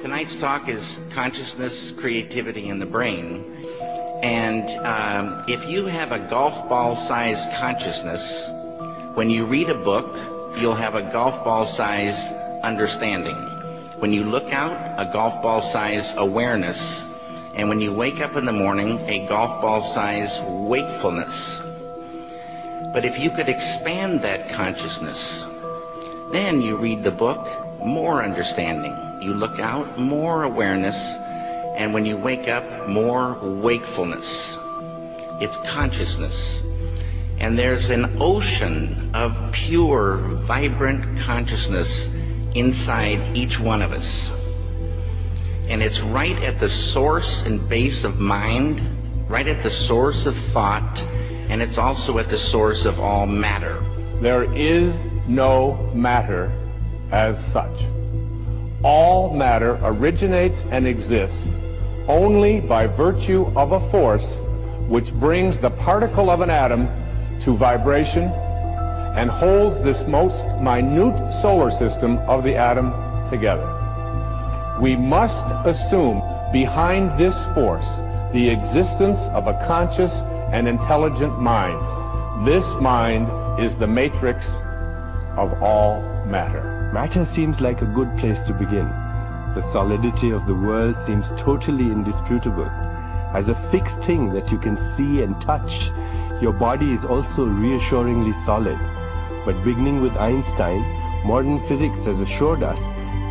Tonight's talk is consciousness, creativity, and the brain. And if you have a golf ball-sized consciousness, when you read a book, you'll have a golf ball-sized understanding. When you look out, a golf ball-sized awareness. And when you wake up in the morning, a golf ball-sized wakefulness. But if you could expand that consciousness, then you read the book, more understanding. You look out, more awareness, and when you wake up, more wakefulness. It's consciousness. And there's an ocean of pure, vibrant consciousness inside each one of us. And it's right at the source and base of mind, right at the source of thought, and it's also at the source of all matter. There is no matter as such. All matter originates and exists only by virtue of a force which brings the particle of an atom to vibration and holds this most minute solar system of the atom together. We must assume behind this force the existence of a conscious and intelligent mind. This mind is the matrix of all matter. Matter seems like a good place to begin. The solidity of the world seems totally indisputable. As a fixed thing that you can see and touch, your body is also reassuringly solid. But beginning with Einstein, modern physics has assured us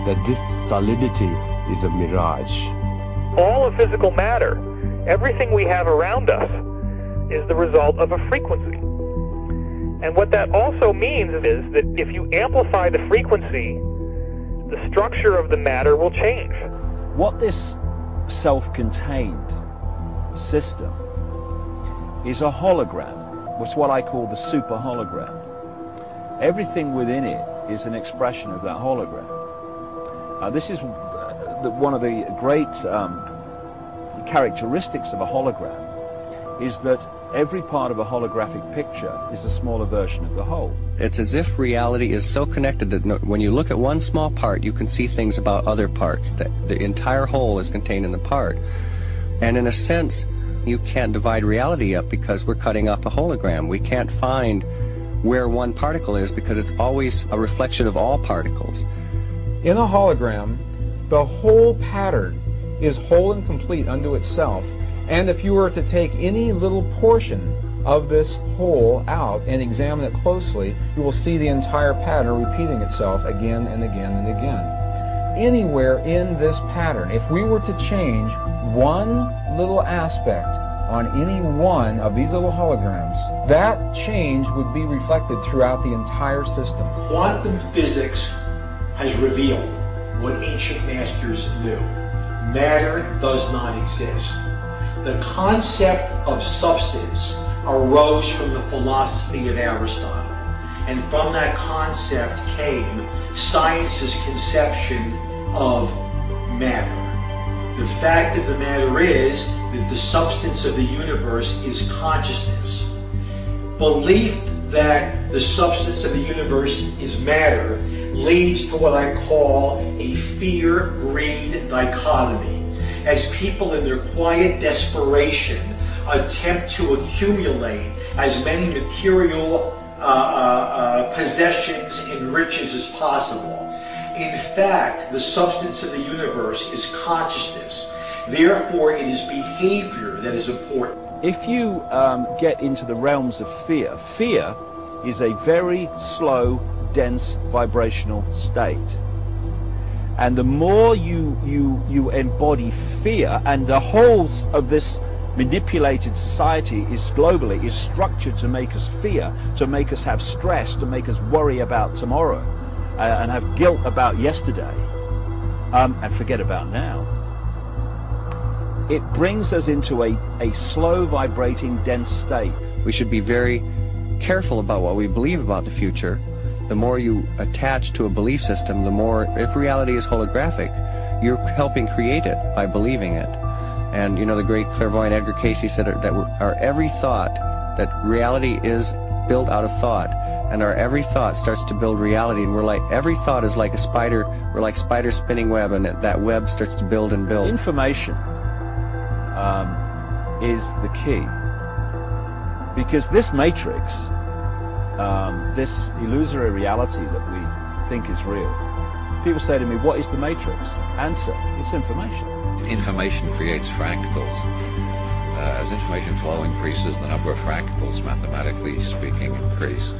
that this solidity is a mirage. All of physical matter, everything we have around us, is the result of a frequency. And what that also means is that if you amplify the frequency, the structure of the matter will change. What this self-contained system is a hologram. It's what I call the super hologram. Everything within it is an expression of that hologram. This is one of the great characteristics of a hologram, is that every part of a holographic picture is a smaller version of the whole. It's as if reality is so connected that when you look at one small part, you can see things about other parts. That the entire whole is contained in the part. And in a sense, you can't divide reality up because we're cutting up a hologram. We can't find where one particle is because it's always a reflection of all particles. In a hologram, the whole pattern is whole and complete unto itself. And if you were to take any little portion of this whole out and examine it closely, you will see the entire pattern repeating itself again and again and again. Anywhere in this pattern, if we were to change one little aspect on any one of these little holograms, that change would be reflected throughout the entire system. Quantum physics has revealed what ancient masters knew. Matter does not exist. The concept of substance arose from the philosophy of Aristotle, and from that concept came science's conception of matter. The fact of the matter is that the substance of the universe is consciousness. Belief that the substance of the universe is matter leads to what I call a fear-greed dichotomy, as people in their quiet desperation attempt to accumulate as many material possessions and riches as possible. In fact, the substance of the universe is consciousness. Therefore, it is behavior that is important. If you get into the realms of fear, fear is a very slow, dense, vibrational state. And the more you embody fear, and the whole of this manipulated society is globally is structured to make us fear, to make us have stress, to make us worry about tomorrow, and have guilt about yesterday, and forget about now. It brings us into a slow vibrating, dense state. We should be very careful about what we believe about the future. The more you attach to a belief system, the more, if reality is holographic, you're helping create it by believing it. And you know, the great clairvoyant Edgar Cayce said that our every thought, that reality is built out of thought, and our every thought starts to build reality, and we're like, every thought is like a spider, we're like spider spinning web, and that web starts to build and build. Information is the key, because this matrix, this illusory reality that we think is real, people say to me, what is the matrix? Answer, it's information. Information creates fractals. As information flow increases, the number of fractals, mathematically speaking, increase.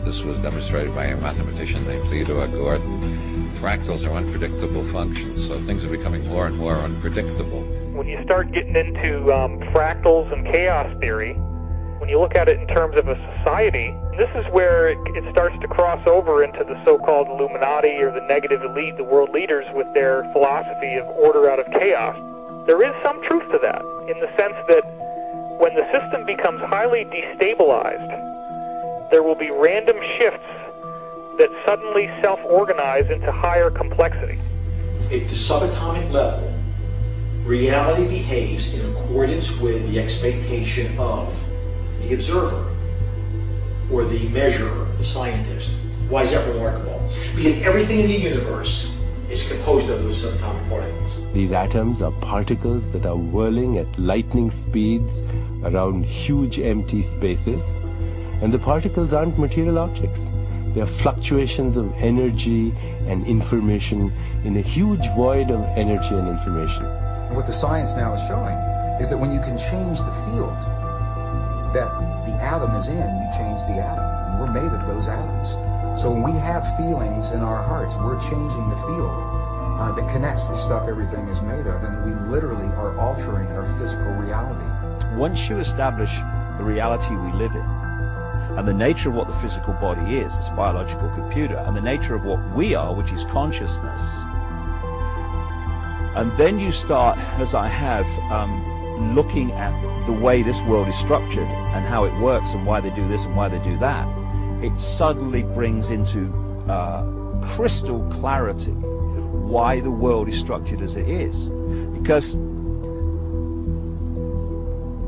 This was demonstrated by a mathematician named Theodore Gordon. Fractals are unpredictable functions, so things are becoming more and more unpredictable. When you start getting into fractals and chaos theory, when you look at it in terms of a society, this is where it starts to cross over into the so-called Illuminati or the negative elite, the world leaders with their philosophy of order out of chaos. There is some truth to that, in the sense that when the system becomes highly destabilized, there will be random shifts that suddenly self-organize into higher complexity. At the subatomic level, reality behaves in accordance with the expectation of the observer, or the measurer, the scientist. Why is that remarkable? Because everything in the universe is composed of those subatomic particles. These atoms are particles that are whirling at lightning speeds around huge empty spaces, and the particles aren't material objects. They are fluctuations of energy and information in a huge void of energy and information. What the science now is showing is that when you can change the field that the atom is in, you change the atom. And we're made of those atoms. So when we have feelings in our hearts, we're changing the field that connects the stuff everything is made of, and we literally are altering our physical reality. Once you establish the reality we live in, and the nature of what the physical body is, it's a biological computer, and the nature of what we are, which is consciousness, and then you start, as I have, looking at the way this world is structured and how it works and why they do this and why they do that, it suddenly brings into crystal clarity why the world is structured as it is. Because,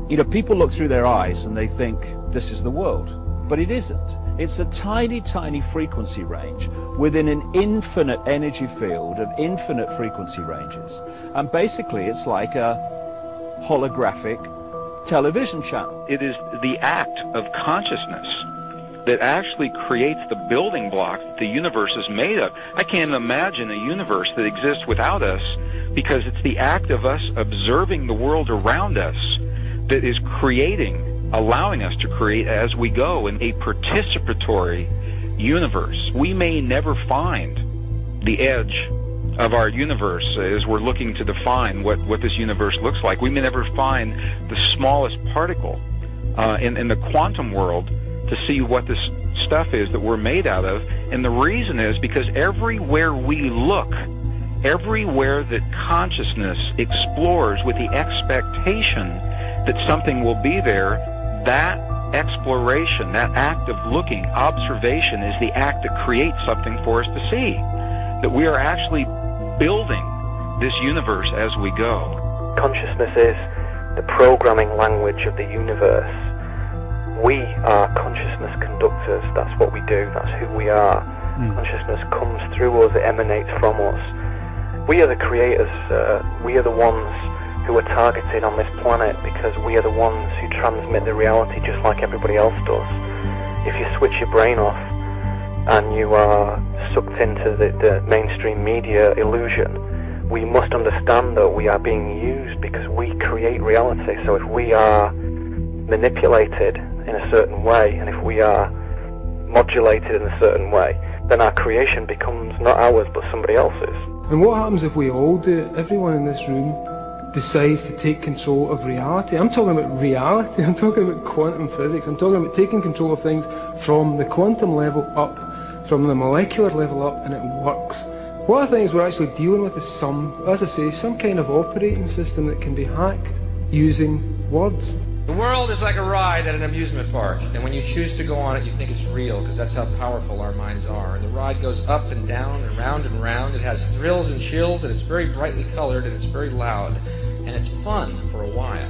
you know, people look through their eyes and they think this is the world, but it isn't. It's a tiny, tiny frequency range within an infinite energy field of infinite frequency ranges. And basically it's like a holographic television channel. It is the act of consciousness that actually creates the building blocks that the universe is made of. I can't imagine a universe that exists without us, because it's the act of us observing the world around us that is creating, allowing us to create as we go in a participatory universe. We may never find the edge of our universe as we're looking to define what this universe looks like. We may never find the smallest particle in the quantum world to see what this stuff is that we're made out of. And the reason is because everywhere we look, everywhere that consciousness explores with the expectation that something will be there, that exploration, that act of looking, observation, is the act that creates something for us to see. That we are actually building this universe as we go. Consciousness is the programming language of the universe. We are consciousness conductors. That's what we do. That's who we are. Consciousness comes through us. It emanates from us. We are the creators. We are the ones who are targeted on this planet because we are the ones who transmit the reality just like everybody else does. If you switch your brain off and you are sucked into the mainstream media illusion, we must understand that we are being used because we create reality. So if we are manipulated in a certain way, and if we are modulated in a certain way, then our creation becomes not ours but somebody else's. And what happens if we all do it? Everyone in this room decides to take control of reality. I'm talking about reality. I'm talking about quantum physics. I'm talking about taking control of things from the quantum level up, from the molecular level up, and it works. What I think is we're actually dealing with is some kind of operating system that can be hacked using words. The world is like a ride at an amusement park, and when you choose to go on it, you think it's real, because that's how powerful our minds are. And the ride goes up and down and round and round. It has thrills and chills, and it's very brightly colored, and it's very loud, and it's fun for a while.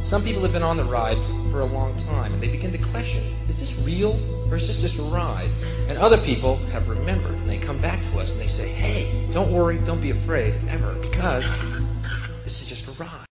Some people have been on the ride for a long time, and they begin to question, is this real or is this just a ride? And other people have remembered, and they come back to us and they say, hey, don't worry, don't be afraid, ever, because this is just a ride.